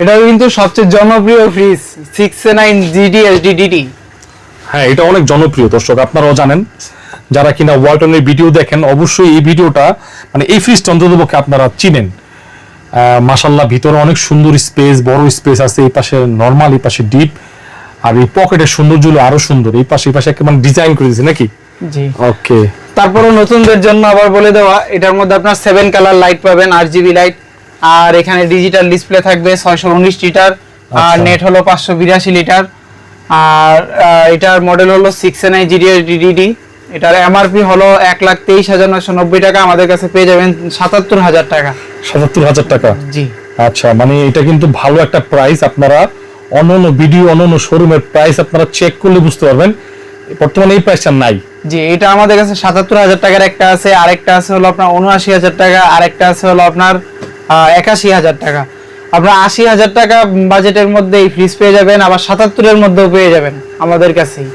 এটা কিন্তু সবচেয়ে জনপ্রিয় ফ্রিজ 6 GD HDD। হ্যাঁ, এটা অনেক জনপ্রিয় দর্শক, আপনারাও জানেন। যারা কিনা ওয়ালটনের ভিডিও দেখেন অবশ্যই এই ভিডিওটা মানে এই ফ্রিজটা অন্ততপক্ষে আপনারা চিনেন। মাশাআল্লাহ, ভিতরে অনেক সুন্দর স্পেস, বড় স্পেস আছে। এই পাশে নরমাল, এই পাশে ডিপ, আর এই পকেটের সৌন্দর্য আরো সুন্দর। এই পাশে একেবারে ডিজাইন করে দিয়েছে নাকি? জি। ওকে। তারপরও নতুনদের জন্য আবার বলে দেওয়া, এটার মধ্যে আপনার 7 কালার লাইট পাবেন, RGB লাইট, আর এখানে ডিজিটাল ডিসপ্লে থাকবে 619 লিটার, আর নেট হলো 582 লিটার। আর এটার মডেল হলো 6 GD HDD। এটার এমআরপি হলো 1,23,990 টাকা, আমাদের কাছে পেয়ে যাবেন 77,000 টাকা। 77,000 টাকা? জি। আচ্ছা, মানে এটা কিন্তু ভালো একটা প্রাইস। আপনারা অন্যান্য ভিডিও, অন্যান্য শোরুমের প্রাইস আপনারা চেক করলে বুঝতে পারবেন বর্তমানে এই প্রাইসটা নাই। জি, এটা আমাদের কাছে 77,000 টাকার একটা আছে, আরেকটা আছে হলো আপনার 79,000 টাকা, আরেকটা আছে হলো আপনার 81,000 টাকা। আপনার 80,000 টাকা বাজেটের মধ্যে এই ফ্রিজ পেয়ে যাবেন, আবার 77 এর মধ্যেও পেয়ে যাবেন আমাদের কাছেই।